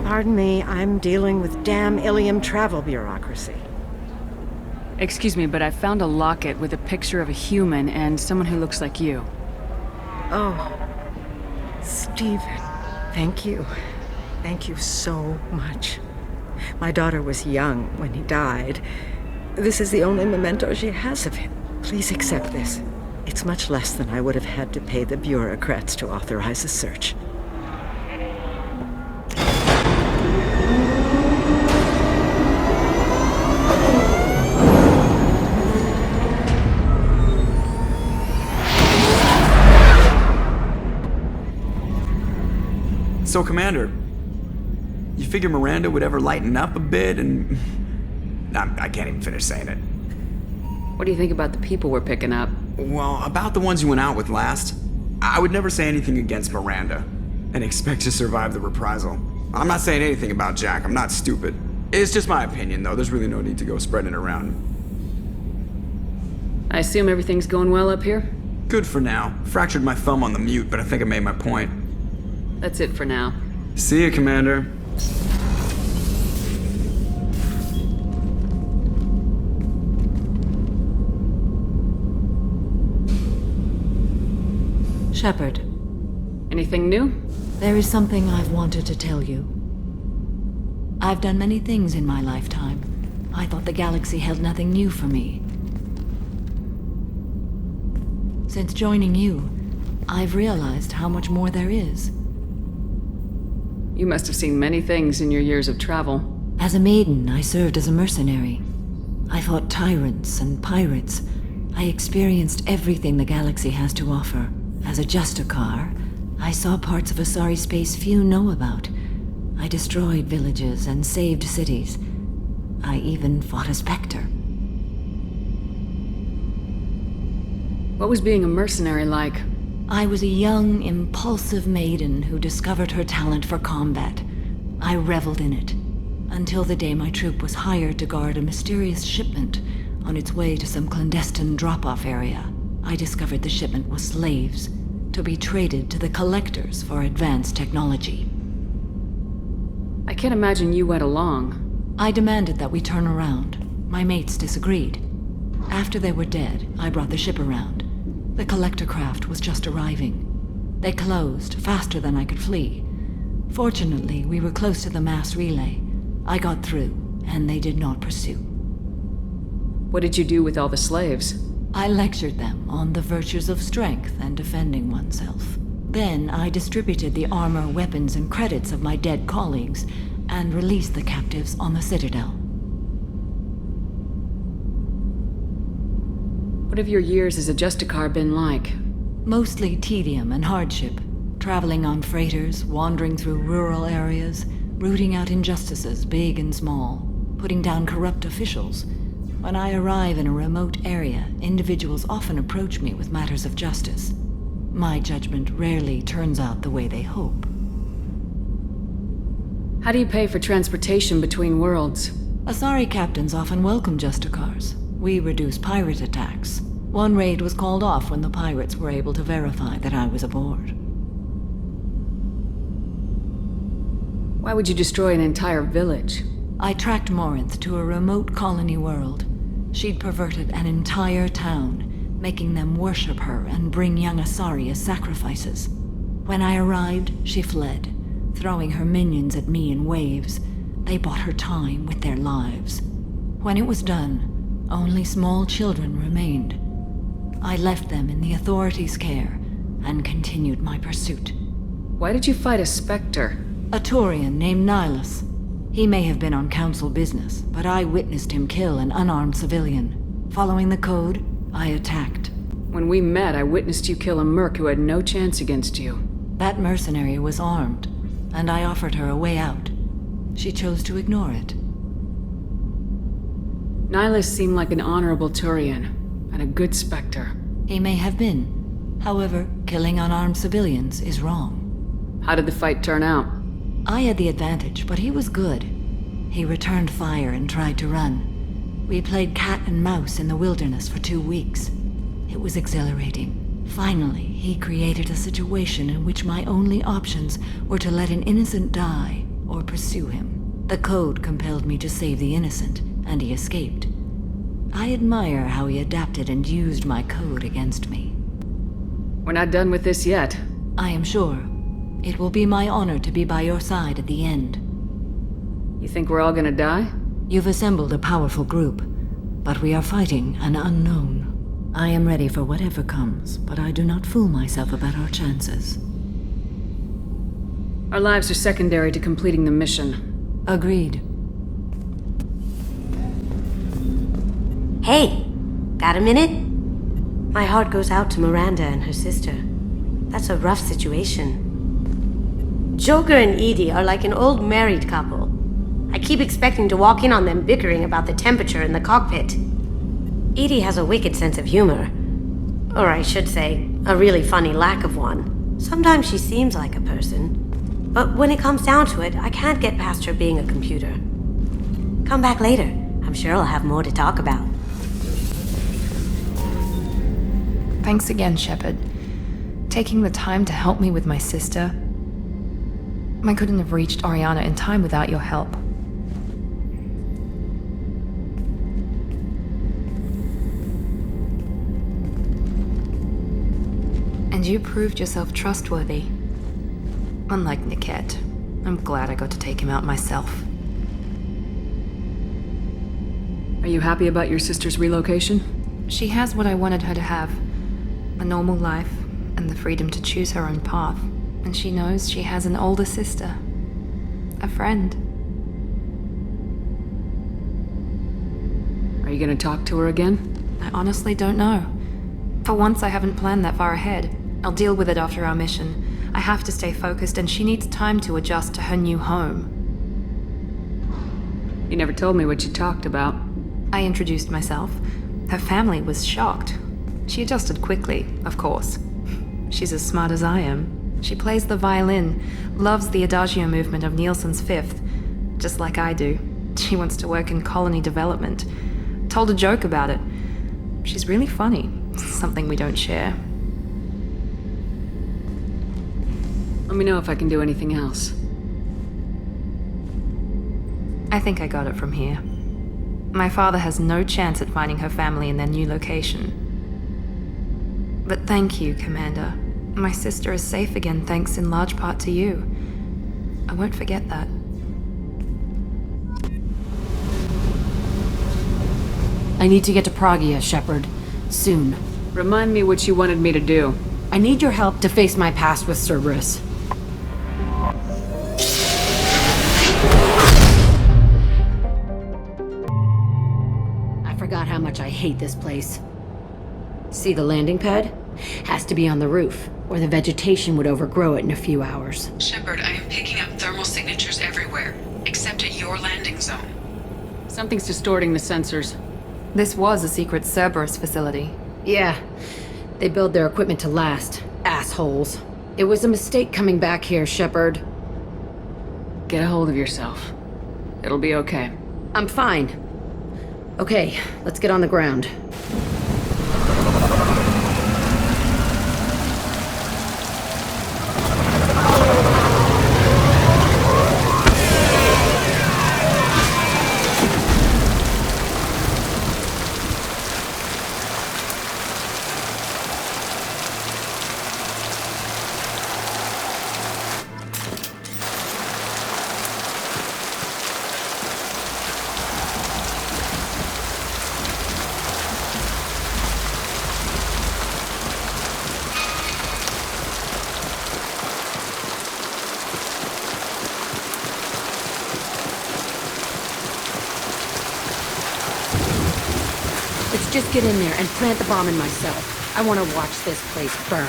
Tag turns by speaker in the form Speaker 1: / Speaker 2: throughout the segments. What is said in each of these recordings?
Speaker 1: Pardon me, I'm dealing with damn Ilium travel bureaucracy.
Speaker 2: Excuse me, but I found a locket with a picture of a human and someone who looks like you.
Speaker 1: Oh, Stephen, thank you. Thank you so much. My daughter was young when he died. This is the only memento she has of him. Please accept this. It's much less than I would have had to pay the bureaucrats to authorize a search.
Speaker 3: So, Commander, you figure Miranda would ever lighten up a bit and... I can't even finish saying it.
Speaker 2: What do you think about the people we're picking up?
Speaker 3: Well, about the ones you went out with last, I would never say anything against Miranda and expect to survive the reprisal. I'm not saying anything about Jack, I'm not stupid. It's just my opinion, though. There's really no need to go spreading it around.
Speaker 2: I assume everything's going well up here?
Speaker 3: Good for now. Fractured my thumb on the mute, but I think I made my point.
Speaker 2: That's it for now.
Speaker 3: See you, Commander.
Speaker 4: Shepard.
Speaker 2: Anything new?
Speaker 4: There is something I've wanted to tell you. I've done many things in my lifetime. I thought the galaxy held nothing new for me. Since joining you, I've realized how much more there is.
Speaker 2: You must have seen many things in your years of travel.
Speaker 4: As a maiden, I served as a mercenary. I fought tyrants and pirates. I experienced everything the galaxy has to offer. As a Justicar, I saw parts of Asari space few know about. I destroyed villages and saved cities. I even fought a Spectre.
Speaker 2: What was being a mercenary like?
Speaker 4: I was a young, impulsive maiden who discovered her talent for combat. I reveled in it, until the day my troop was hired to guard a mysterious shipment on its way to some clandestine drop-off area. I discovered the shipment was slaves, to be traded to the Collectors for advanced technology.
Speaker 2: I can't imagine you went along.
Speaker 4: I demanded that we turn around. My mates disagreed. After they were dead, I brought the ship around. The Collector craft was just arriving. They closed faster than I could flee. Fortunately, we were close to the mass relay. I got through, and they did not pursue.
Speaker 2: What did you do with all the slaves?
Speaker 4: I lectured them on the virtues of strength and defending oneself. Then I distributed the armor, weapons, and credits of my dead colleagues, and released the captives on the Citadel.
Speaker 2: What have your years as a Justicar been like?
Speaker 4: Mostly tedium and hardship. Traveling on freighters, wandering through rural areas, rooting out injustices big and small, putting down corrupt officials. When I arrive in a remote area, individuals often approach me with matters of justice. My judgment rarely turns out the way they hope.
Speaker 2: How do you pay for transportation between worlds?
Speaker 4: Asari captains often welcome Justicars. We reduce pirate attacks. One raid was called off when the pirates were able to verify that I was aboard.
Speaker 2: Why would you destroy an entire village?
Speaker 4: I tracked Morinth to a remote colony world. She'd perverted an entire town, making them worship her and bring young Asari as sacrifices. When I arrived, she fled, throwing her minions at me in waves. They bought her time with their lives. When it was done, only small children remained. I left them in the authorities' care and continued my pursuit.
Speaker 2: Why did you fight a Spectre?
Speaker 4: A Turian named Nihilus. He may have been on council business, but I witnessed him kill an unarmed civilian. Following the code, I attacked.
Speaker 2: When we met, I witnessed you kill a merc who had no chance against you.
Speaker 4: That mercenary was armed, and I offered her a way out. She chose to ignore it.
Speaker 2: Nihilus seemed like an honorable Turian, and a good Spectre.
Speaker 4: He may have been. However, killing unarmed civilians is wrong.
Speaker 2: How did the fight turn out?
Speaker 4: I had the advantage, but he was good. He returned fire and tried to run. We played cat and mouse in the wilderness for 2 weeks. It was exhilarating. Finally, he created a situation in which my only options were to let an innocent die, or pursue him. The code compelled me to save the innocent, and he escaped. I admire how he adapted and used my code against me.
Speaker 2: We're not done with this yet.
Speaker 4: I am sure. It will be my honor to be by your side at the end.
Speaker 2: You think we're all gonna die?
Speaker 4: You've assembled a powerful group, but we are fighting an unknown. I am ready for whatever comes, but I do not fool myself about our chances.
Speaker 2: Our lives are secondary to completing the mission.
Speaker 4: Agreed.
Speaker 5: Hey, got a minute? My heart goes out to Miranda and her sister. That's a rough situation. Joker and Edie are like an old married couple. I keep expecting to walk in on them bickering about the temperature in the cockpit. Edie has a wicked sense of humor. Or I should say, a really funny lack of one. Sometimes she seems like a person. But when it comes down to it, I can't get past her being a computer. Come back later. I'm sure I'll have more to talk about.
Speaker 6: Thanks again, Shepard. Taking the time to help me with my sister. I couldn't have reached Oriana in time without your help. And you proved yourself trustworthy. Unlike Niket, I'm glad I got to take him out myself.
Speaker 2: Are you happy about your sister's relocation?
Speaker 6: She has what I wanted her to have. A normal life, and the freedom to choose her own path. And she knows she has an older sister. A friend.
Speaker 2: Are you gonna talk to her again?
Speaker 6: I honestly don't know. For once, I haven't planned that far ahead. I'll deal with it after our mission. I have to stay focused, and she needs time to adjust to her new home.
Speaker 2: You never told me what you talked about.
Speaker 6: I introduced myself. Her family was shocked. She adjusted quickly, of course. She's as smart as I am. She plays the violin, loves the adagio movement of Nielsen's Fifth, just like I do. She wants to work in colony development. Told a joke about it. She's really funny, something we don't share.
Speaker 2: Let me know if I can do anything else.
Speaker 6: I think I got it from here. My father has no chance at finding her family in their new location. But thank you, Commander. My sister is safe again thanks in large part to you. I won't forget that.
Speaker 7: I need to get to Pragia, Shepard. Soon.
Speaker 2: Remind me what you wanted me to do.
Speaker 7: I need your help to face my past with Cerberus. I forgot how much I hate this place. See the landing pad? Has to be on the roof, or the vegetation would overgrow it in a few hours.
Speaker 2: Shepard, I am picking up thermal signatures everywhere, except at your landing zone. Something's distorting the sensors.
Speaker 6: This was a secret Cerberus facility.
Speaker 7: Yeah, they build their equipment to last. Assholes. It was a mistake coming back here, Shepard.
Speaker 2: Get a hold of yourself. It'll be okay.
Speaker 7: I'm fine. Okay, let's get on the ground. Let's just get in there and plant the bomb in myself. I want to watch this place burn.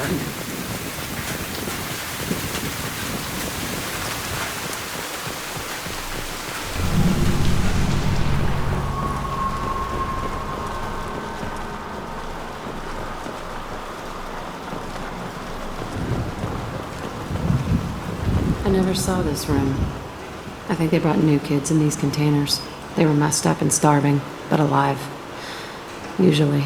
Speaker 7: I never saw this room. I think they brought new kids in these containers. They were messed up and starving, but alive. Usually.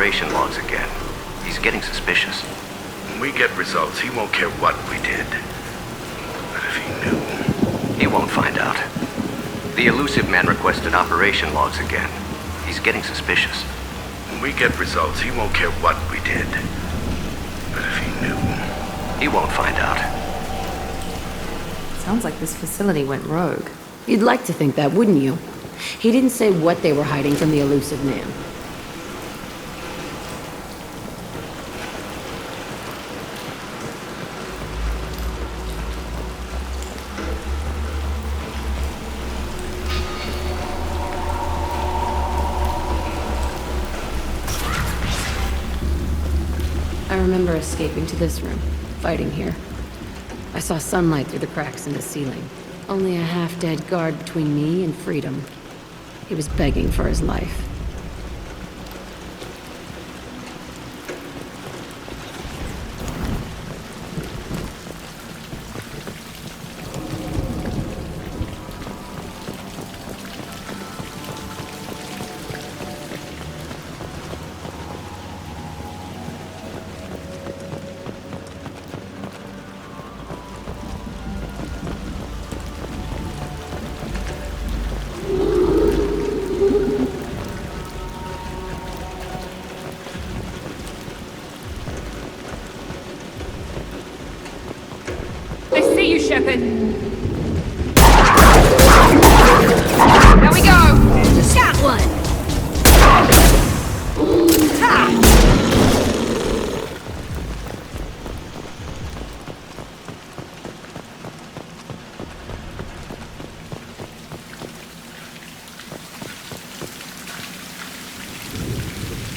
Speaker 8: operation logs again. He's getting suspicious.
Speaker 9: When we get results, he won't care what we did. But if he knew...
Speaker 8: He won't find out. The elusive man requested operation logs again. He's getting suspicious.
Speaker 9: When we get results, he won't care what we did. But if he knew...
Speaker 8: He won't find out.
Speaker 6: Sounds like this facility went rogue.
Speaker 7: You'd like to think that, wouldn't you? He didn't say what they were hiding from the elusive man. I remember escaping to this room, fighting here. I saw sunlight through the cracks in the ceiling. Only a half-dead guard between me and freedom. He was begging for his life.
Speaker 2: I see you, Shepard. There we go.
Speaker 7: Got one!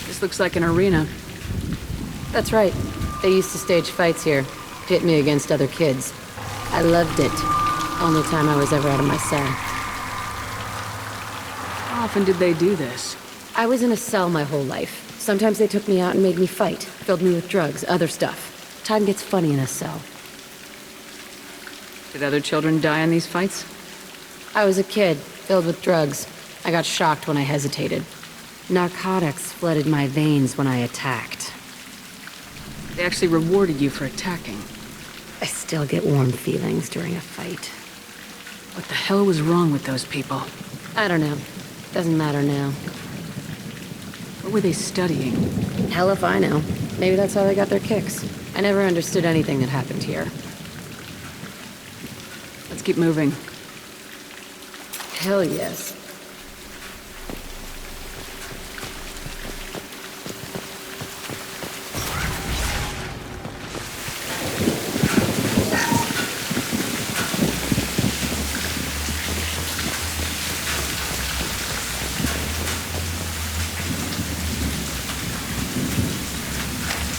Speaker 2: This looks like an arena.
Speaker 7: That's right. They used to stage fights here. Pit me against other kids. I loved it. Only time I was ever out of my cell.
Speaker 2: How often did they do this?
Speaker 7: I was in a cell my whole life. Sometimes they took me out and made me fight. Filled me with drugs, other stuff. Time gets funny in a cell.
Speaker 2: Did other children die in these fights?
Speaker 7: I was a kid, filled with drugs. I got shocked when I hesitated. Narcotics flooded my veins when I attacked.
Speaker 2: They actually rewarded you for attacking.
Speaker 7: I still get warm feelings during a fight.
Speaker 2: What the hell was wrong with those people?
Speaker 7: I don't know. Doesn't matter now.
Speaker 2: What were they studying?
Speaker 7: Hell if I know. Maybe that's how they got their kicks. I never understood anything that happened here.
Speaker 2: Let's keep moving.
Speaker 7: Hell yes.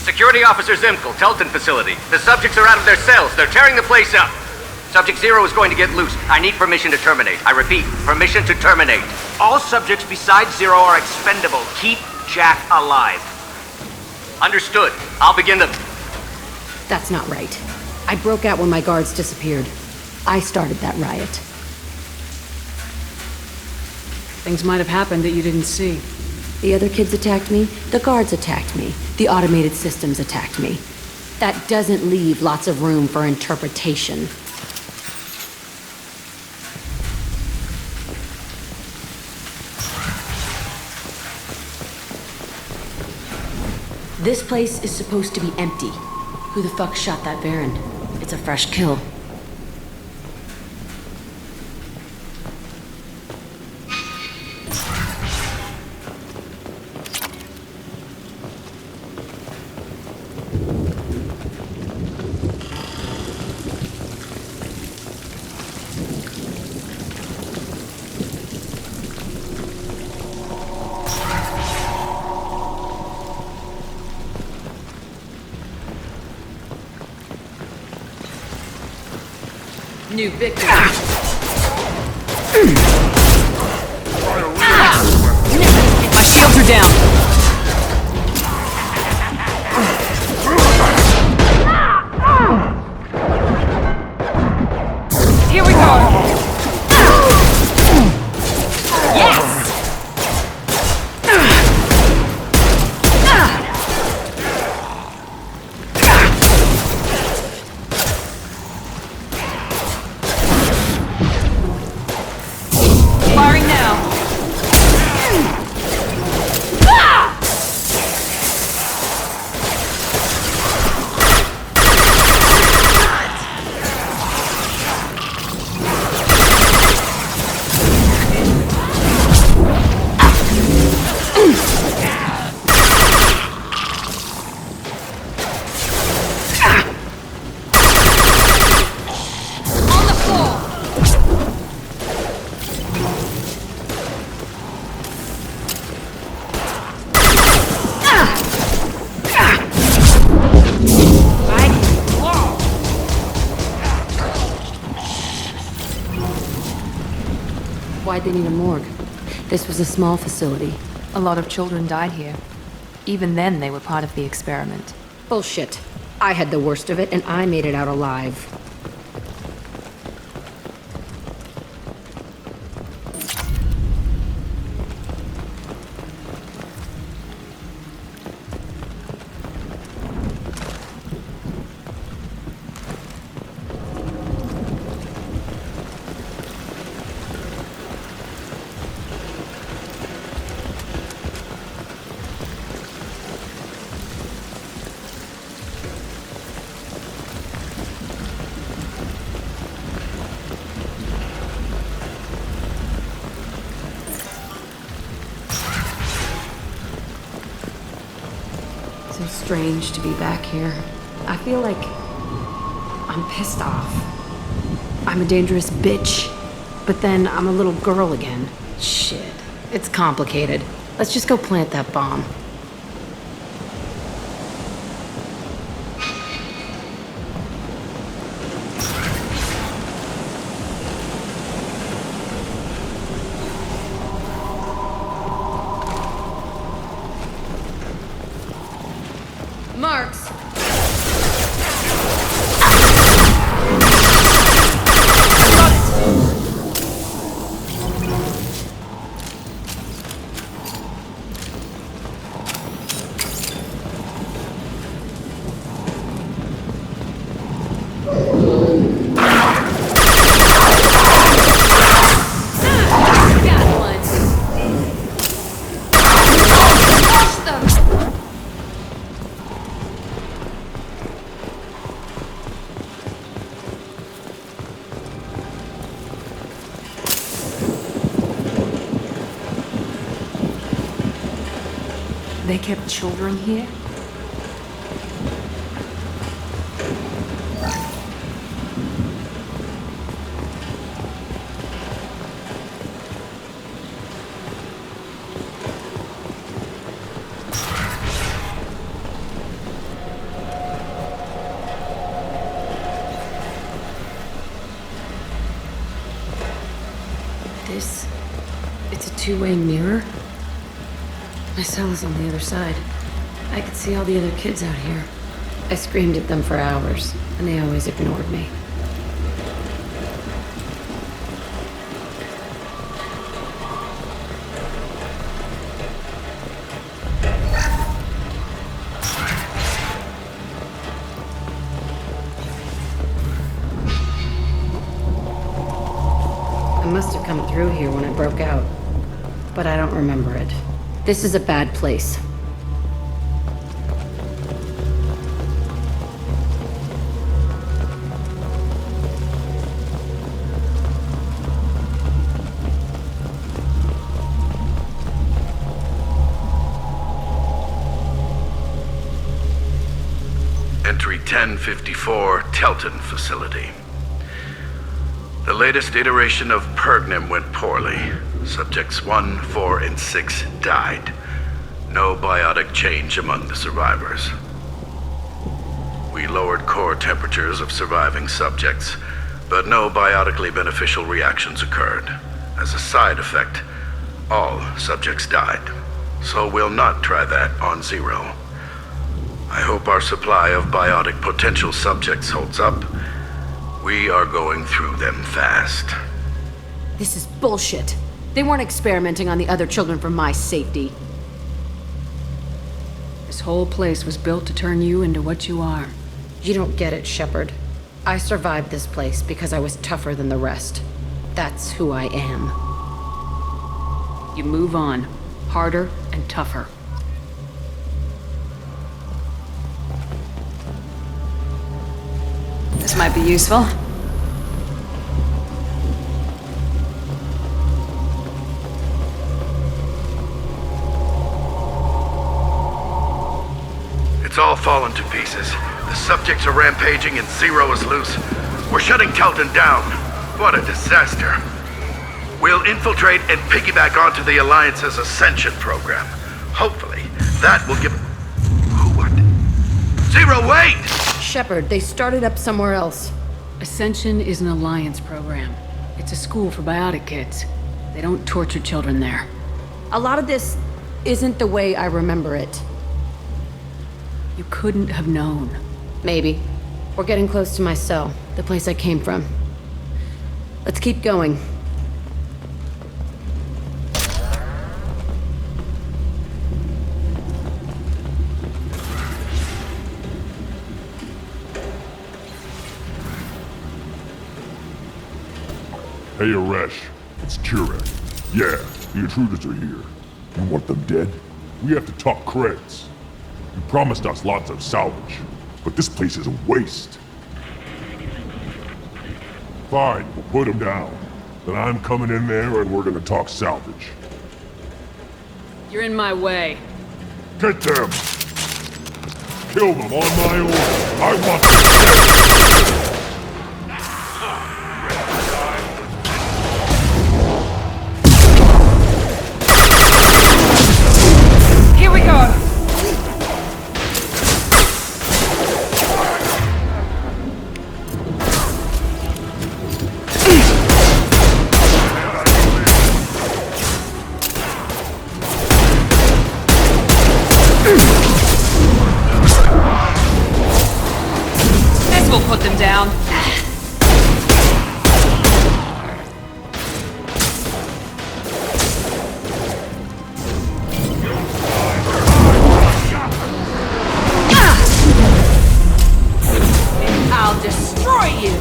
Speaker 8: Security Officer Zimkel, Telton facility. The subjects are out of their cells. They're tearing the place up. Subject Zero is going to get loose. I need permission to terminate. I repeat, permission to terminate. All subjects besides Zero are expendable. Keep Jack alive. Understood. I'll begin the...
Speaker 7: That's not right. I broke out when my guards disappeared. I started that riot.
Speaker 2: Things might have happened that you didn't see.
Speaker 7: The other kids attacked me. The guards attacked me. The automated systems attacked me. That doesn't leave lots of room for interpretation. This place is supposed to be empty. Who the fuck shot that Baron? It's a fresh kill.
Speaker 2: New victim. My shields are down. Here we go. Yes.
Speaker 7: Why'd they need a morgue? This was a small facility.
Speaker 6: A lot of children died here. Even then, they were part of the experiment.
Speaker 7: Bullshit. I had the worst of it, and I made it out alive. So strange to be back here. I feel like I'm pissed off. I'm a dangerous bitch, but then I'm a little girl again. Shit. It's complicated. Let's just go plant that bomb. Marks!
Speaker 6: They kept children here?
Speaker 7: It's a two-way mirror? My cell is on the other side. I could see all the other kids out here. I screamed at them for hours, and they always ignored me. I must have come through here when I broke out, but I don't remember it. This is a bad place.
Speaker 9: Entry 1054, Telton facility. The latest iteration of Pergnum went poorly. Subjects 1, 4, and 6 died. No biotic change among the survivors. We lowered core temperatures of surviving subjects, but no biotically beneficial reactions occurred. As a side effect, all subjects died. So we'll not try that on Zero. I hope our supply of biotic potential subjects holds up. We are going through them fast.
Speaker 7: This is bullshit. They weren't experimenting on the other children for my safety.
Speaker 2: This whole place was built to turn you into what you are.
Speaker 7: You don't get it, Shepard. I survived this place because I was tougher than the rest. That's who I am.
Speaker 2: You move on, harder and tougher. This might be useful.
Speaker 9: It's all fallen to pieces. The subjects are rampaging and Zero is loose. We're shutting Telton down. What a disaster. We'll infiltrate and piggyback onto the Alliance's Ascension program. Hopefully, that will give... What? Zero, wait!
Speaker 7: Shepard, they started up somewhere else.
Speaker 2: Ascension is an Alliance program. It's a school for biotic kids. They don't torture children there.
Speaker 7: A lot of this isn't the way I remember it.
Speaker 2: You couldn't have known.
Speaker 7: Maybe. We're getting close to my cell, the place I came from. Let's keep going.
Speaker 10: Hey, Aresh. It's Chirek. Yeah, the intruders are here. You want them dead? We have to talk creds. You promised us lots of salvage, but this place is a waste. Fine, we'll put them down. Then I'm coming in there and we're gonna talk salvage.
Speaker 2: You're in my way.
Speaker 10: Get them! Kill them on my order! I want them dead!
Speaker 2: Here we go! This will put them down. I'll destroy you!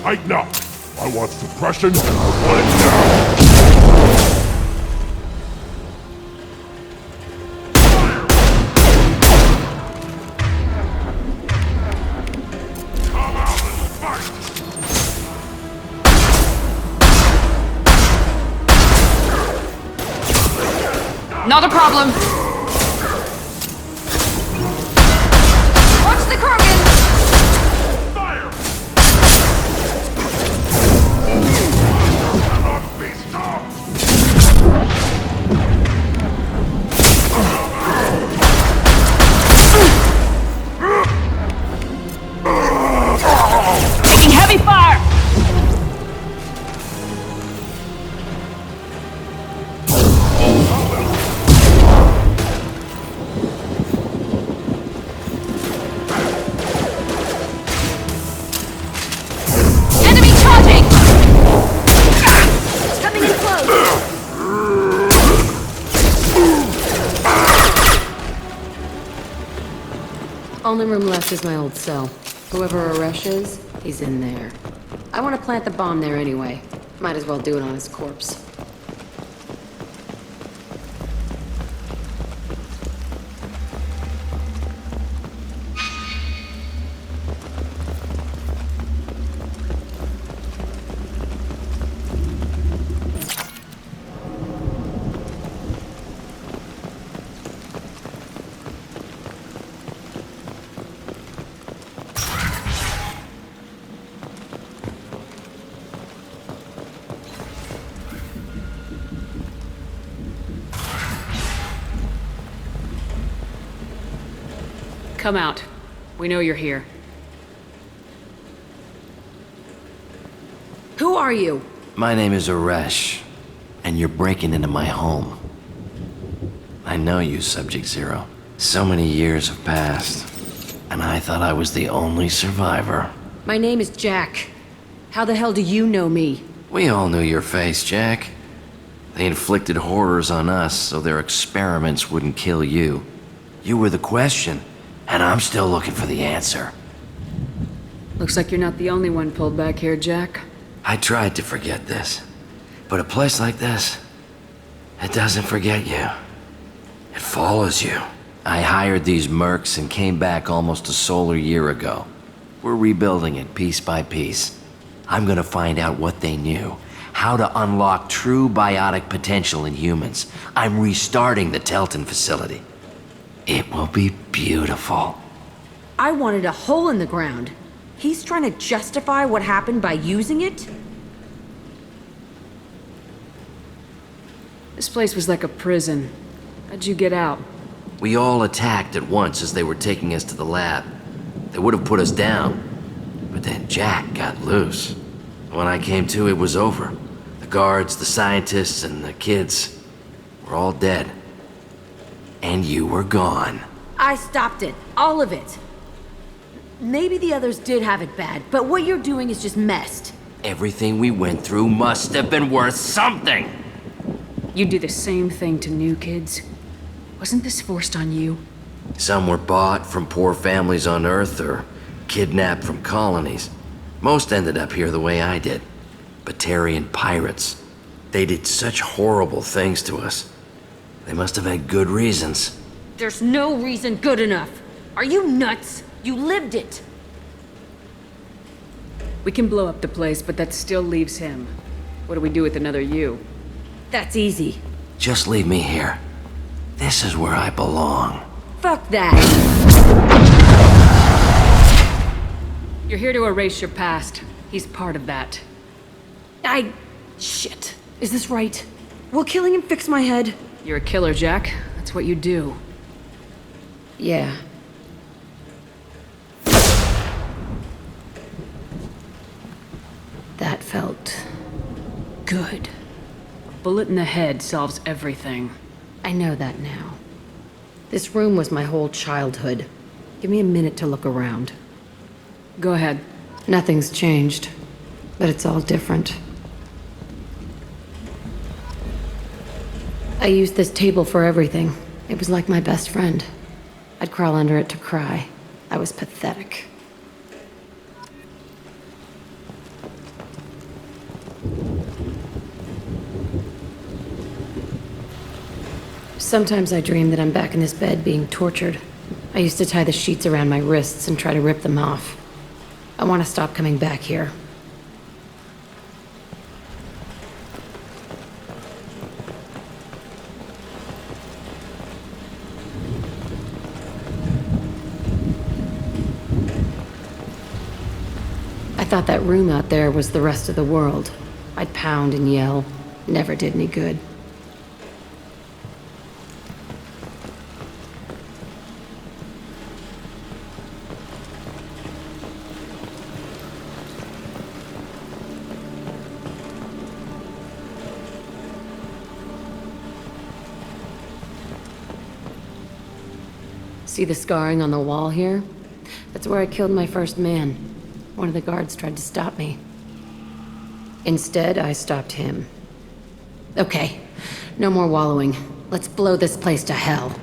Speaker 10: Tighten up! I want suppression, and I want it now! Come out and fight!
Speaker 2: Not a problem. Watch the Krogan!
Speaker 10: Fire! Beast up!
Speaker 2: Taking heavy fire! Enemy charging!
Speaker 5: It's coming in close!
Speaker 7: Only room left is my old cell. Whoever Aresh is, he's in there. I want to plant the bomb there anyway. Might as well do it on his corpse.
Speaker 2: Come out. We know you're here.
Speaker 7: Who are you?
Speaker 11: My name is Aresh, and you're breaking into my home. I know you, Subject Zero. So many years have passed, and I thought I was the only survivor.
Speaker 7: My name is Jack. How the hell do you know me?
Speaker 11: We all knew your face, Jack. They inflicted horrors on us so their experiments wouldn't kill you. You were the question, and I'm still looking for the answer.
Speaker 2: Looks like you're not the only one pulled back here, Jack.
Speaker 11: I tried to forget this, but a place like this, it doesn't forget you. It follows you. I hired these mercs and came back almost a solar year ago. We're rebuilding it piece by piece. I'm gonna find out what they knew, how to unlock true biotic potential in humans. I'm restarting the Telton facility. It will be beautiful.
Speaker 7: I wanted a hole in the ground. He's trying to justify what happened by using it?
Speaker 2: This place was like a prison. How'd you get out?
Speaker 11: We all attacked at once as they were taking us to the lab. They would have put us down, but then Jack got loose. When I came to, it was over. The guards, the scientists, and the kids were all dead. And you were gone.
Speaker 7: I stopped it. All of it. Maybe the others did have it bad, but what you're doing is just messed.
Speaker 11: Everything we went through must have been worth something!
Speaker 2: You do the same thing to new kids. Wasn't this forced on you?
Speaker 11: Some were bought from poor families on Earth or kidnapped from colonies. Most ended up here the way I did. Batarian pirates. They did such horrible things to us. They must have had good reasons.
Speaker 7: There's no reason good enough. Are you nuts? You lived it.
Speaker 2: We can blow up the place, but that still leaves him. What do we do with another you?
Speaker 7: That's easy.
Speaker 11: Just leave me here. This is where I belong.
Speaker 7: Fuck that.
Speaker 2: You're here to erase your past. He's part of that.
Speaker 7: Shit. Is this right? Will killing him fix my head?
Speaker 2: You're a killer, Jack. That's what you do.
Speaker 7: Yeah. That felt good.
Speaker 2: A bullet in the head solves everything.
Speaker 7: I know that now. This room was my whole childhood. Give me a minute to look around.
Speaker 2: Go ahead.
Speaker 7: Nothing's changed, but it's all different. I used this table for everything. It was like my best friend. I'd crawl under it to cry. I was pathetic. Sometimes I dream that I'm back in this bed being tortured. I used to tie the sheets around my wrists and try to rip them off. I want to stop coming back here. I thought that room out there was the rest of the world. I'd pound and yell. Never did any good. See the scarring on the wall here? That's where I killed my first man. One of the guards tried to stop me. Instead, I stopped him. Okay, no more wallowing. Let's blow this place to hell.